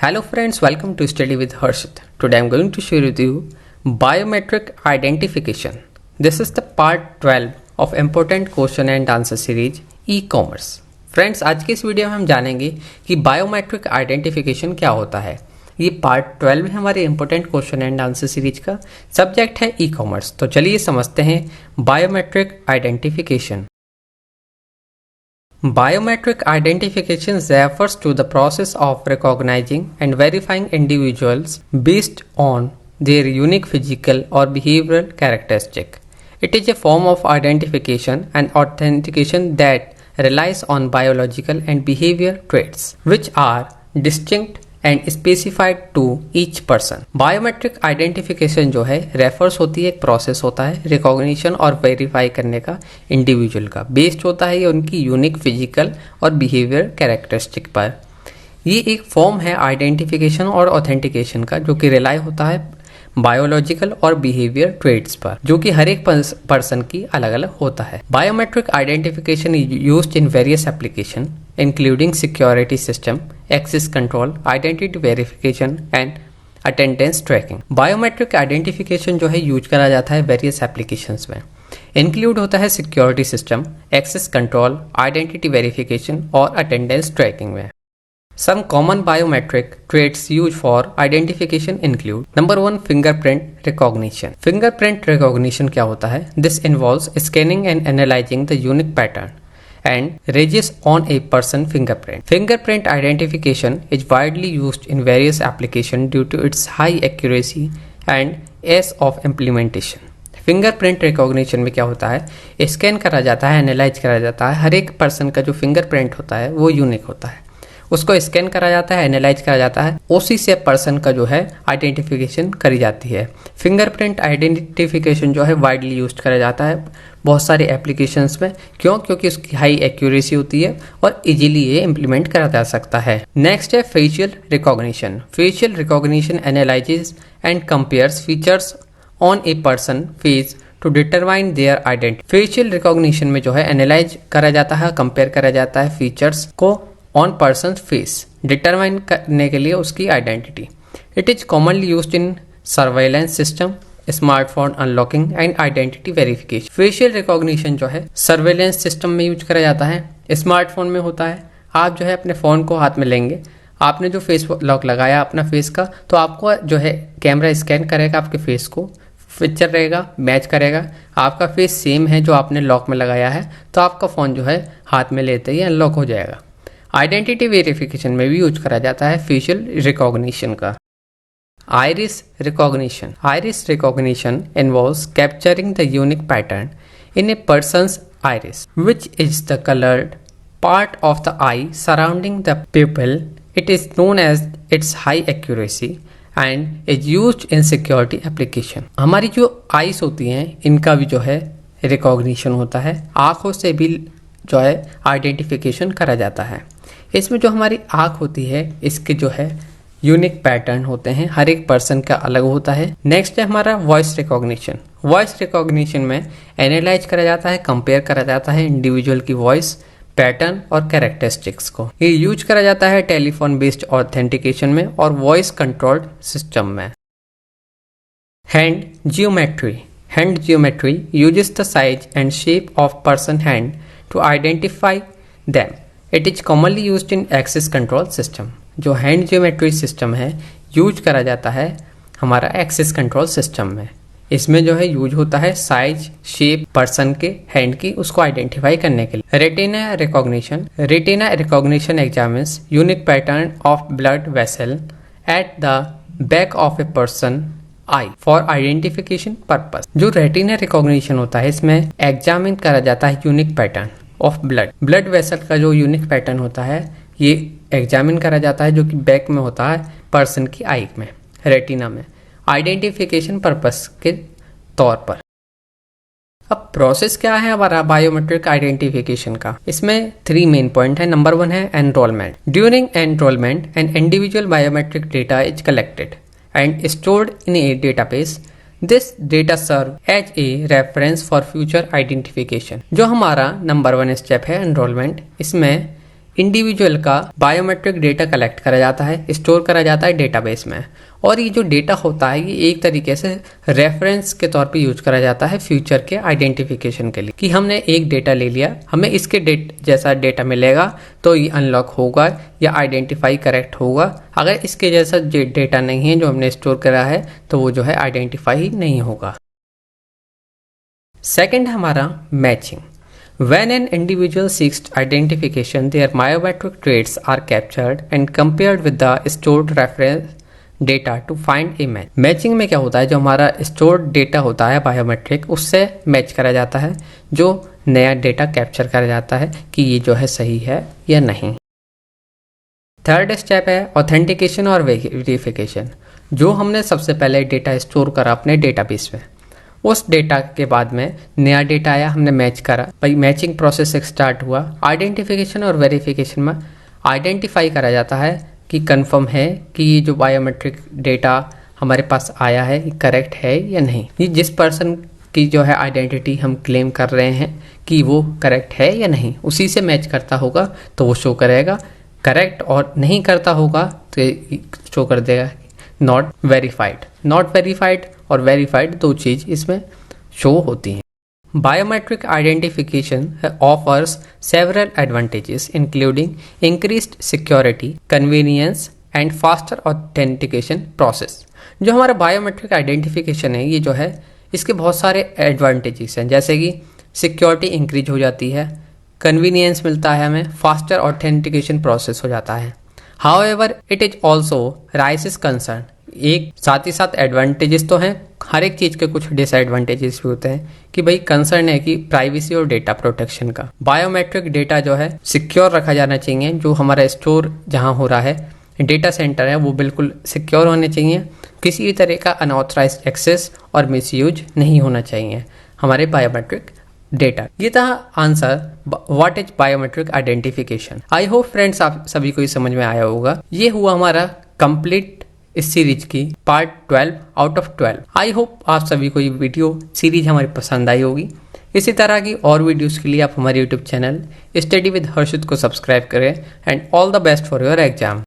Hello friends, welcome to Study with Harshit. Today I am going to share with you biometric identification. This is the part 12 of important question and answer series e-commerce. Friends, आज के इस video में हम जानेंगे कि biometric identification क्या होता है। ये पार्ट 12 है हमारे important question and answer series का। सब्जेक्ट है ई कॉमर्स। तो चलिए समझते हैं biometric identification. Biometric identification refers to the process of recognizing and verifying individuals based on their unique physical or behavioral characteristic. It is a form of identification and authentication that relies on biological and behavior traits, which are distinct and specified to each person. Biometric identification जो है refers होती है, एक process होता है recognition और verify करने का इंडिविजुअल का, बेस्ड होता है ये उनकी यूनिक फिजिकल और बिहेवियर कैरेक्टरिस्टिक पर। ये एक फॉर्म है आइडेंटिफिकेशन और ऑथेंटिकेशन का जो कि रिलाई होता है बायोलॉजिकल और बिहेवियर ट्रेट्स पर, जो कि हर एक पर्सन की अलग अलग होता है। Biometric identification is used in various application including security system, access control, identity verification and attendance tracking. Biometric identification जो है यूज करा जाता है वेरियस एप्लीकेशंस में। इंक्लूड होता है security system, access control, identity verification और अटेंडेंस ट्रैकिंग में। Some common biometric traits used for identification include number 1 fingerprint recognition. Fingerprint recognition क्या होता है? This involves scanning and analyzing the unique pattern and ridges on a person fingerprint. Fingerprint identification is widely used in various applications due to its high accuracy and ease of implementation. Fingerprint recognition में क्या होता है? Scan करा जाता है, analyse करा जाता है। हर एक पर्सन का जो फिंगरप्रिंट होता है वो यूनिक होता है, उसको स्कैन करा जाता है, एनालाइज करा जाता है, उसी से पर्सन का जो है आइडेंटिफिकेशन करी जाती है। फिंगरप्रिंट आइडेंटिफिकेशन जो है वाइडली यूज करा जाता है बहुत सारे एप्लीकेशंस में। क्योंकि उसकी हाई एक्यूरेसी होती है और इजीली ये इम्प्लीमेंट करा जा सकता है। नेक्स्ट है facial recognition. Facial recognition analyses and compares features on a person face to determine their identity. Facial recognition में जो है एनालाइज करा जाता है, कंपेयर करा जाता है फीचर्स को ऑन पर्सन फेस डिटरमाइन करने के लिए उसकी identity. It is commonly used in surveillance system, smartphone unlocking and identity verification. Facial recognition जो है सर्वेलेंस सिस्टम में यूज करा जाता है, स्मार्टफोन में होता है। आप जो है अपने फ़ोन को हाथ में लेंगे, आपने जो फेस लॉक लगाया अपना फेस का, तो आपको जो है कैमरा स्कैन करेगा आपके फेस को, पिक्चर रहेगा, मैच करेगा, आपका फेस सेम है जो आपने लॉक में लगाया है, तो आपका फ़ोन जो है हाथ में लेते ही अनलॉक हो जाएगा। आइडेंटिटी वेरिफिकेशन में भी यूज करा जाता है फेशियल रिकॉग्निशन का। Iris recognition. Iris recognition involves capturing the unique pattern in a person's iris which is the coloured part of the eye surrounding the pupil. It is known as its high accuracy and is used in security application. हमारी जो eyes होती हैं इनका भी जो है recognition होता है, आँखों से भी जो है आइडेंटिफिकेशन करा जाता है। इसमें जो हमारी आँख होती है इसके जो है यूनिक पैटर्न होते हैं, हर एक पर्सन का अलग होता है। नेक्स्ट है हमारा वॉइस रिकॉग्निशन। वॉइस रिकॉग्निशन में एनालाइज करा जाता है, कंपेयर करा जाता है इंडिविजुअल की वॉइस पैटर्न और कैरेक्टरिस्टिक्स को। ये यूज करा जाता है टेलीफोन बेस्ड ऑथेंटिकेशन में और वॉइस कंट्रोल्ड सिस्टम में। Hand geometry. Hand geometry uses the size and shape of person hand to identify them. It is commonly used in access control system. जो hand geometry system है use करा जाता है हमारा access control system में। इसमें जो है यूज होता है साइज शेप पर्सन के हैंड की, उसको आइडेंटिफाई करने के लिए। Retina recognition. Retina recognition examines unique pattern of blood vessel at the back of a person I for identification purpose. जो रेटिना रिकॉग्निशन होता है इसमें एग्जामिन करा जाता है unique pattern of blood vessel का जो यूनिक पैटर्न होता है ये एग्जामिन करा जाता है, जो कि बैक में होता है पर्सन की आई में, रेटिना में, आइडेंटिफिकेशन पर्पस के तौर पर। अब प्रोसेस क्या है हमारा बायोमेट्रिक आइडेंटिफिकेशन का? इसमें 3 मेन पॉइंट है। नंबर 1 है enrolment. During enrolment an individual biometric data is collected and stored in a database. This data serve as a reference for future identification. जो हमारा नंबर 1 स्टेप है एनरोलमेंट, इसमें individual का biometric data collect करा जाता है, store करा जाता है डेटाबेस में। और ये जो डेटा होता है ये एक तरीके से रेफरेंस के तौर पे यूज करा जाता है फ्यूचर के आइडेंटिफिकेशन के लिए, कि हमने एक डेटा ले लिया, हमें इसके जैसा डेटा मिलेगा तो ये अनलॉक होगा या आइडेंटिफाई करेक्ट होगा। अगर इसके जैसा डेटा नहीं है जो हमने स्टोर करा है तो वो जो है आइडेंटिफाई नहीं होगा। सेकेंड हमारा matching. When an individual seeks identification, their biometric traits are captured and compared with the stored reference data to find a match. Matching में क्या होता है, जो हमारा स्टोर्ड डेटा होता है बायोमेट्रिक उससे मैच करा जाता है, जो नया डेटा कैप्चर करा जाता है कि ये जो है सही है या नहीं। थर्ड स्टेप है ऑथेंटिकेशन और वेरिफिकेशन। जो हमने सबसे पहले डेटा स्टोर करा अपने डेटाबेस में, उस डेटा के बाद में नया डेटा आया, हमने मैच करा, भाई मैचिंग प्रोसेस स्टार्ट हुआ। आइडेंटिफिकेशन और वेरिफिकेशन में आइडेंटिफाई करा जाता है कि कंफर्म है कि ये जो बायोमेट्रिक डेटा हमारे पास आया है ये करेक्ट है या नहीं। ये जिस पर्सन की जो है आइडेंटिटी हम क्लेम कर रहे हैं कि वो करेक्ट है या नहीं, उसी से मैच करता होगा तो वो शो करेगा करेक्ट, और नहीं करता होगा तो शो कर देगा नॉट वेरीफाइड। नॉट वेरीफाइड और वेरीफाइड दो चीज़ इसमें शो होती हैं। Biometric identification offers several advantages including increased security, convenience and faster authentication process. जो हमारा बायोमेट्रिक आइडेंटिफिकेशन है ये जो है इसके बहुत सारे एडवांटेजेस हैं, जैसे कि सिक्योरिटी इंक्रीज हो जाती है, कन्वीनियंस मिलता है हमें, फास्टर ऑथेंटिकेशन प्रोसेस हो जाता है। However it is also rises concern. एक साथ ही साथ एडवांटेजेस तो हैं, हर एक चीज़ के कुछ डिसएडवांटेजेस भी होते हैं कि भाई कंसर्न है कि प्राइवेसी और डेटा प्रोटेक्शन का। बायोमेट्रिक डेटा जो है सिक्योर रखा जाना चाहिए, जो हमारा स्टोर जहां हो रहा है डेटा सेंटर है वो बिल्कुल सिक्योर होने चाहिए, किसी भी तरह का अनऑथराइज एक्सेस और मिसयूज नहीं होना चाहिए हमारे बायोमेट्रिक डेटा। ये था answer what is biometric identification. I hope friends आप सभी को ये समझ में आया होगा। ये हुआ हमारा कंप्लीट इस सीरीज की part 12 out of 12। I hope आप सभी को ये वीडियो सीरीज हमारी पसंद आई होगी। इसी तरह की और वीडियोस के लिए आप हमारे यूट्यूब चैनल स्टडी विद हर्षित को सब्सक्राइब करें। And all the best for your exam.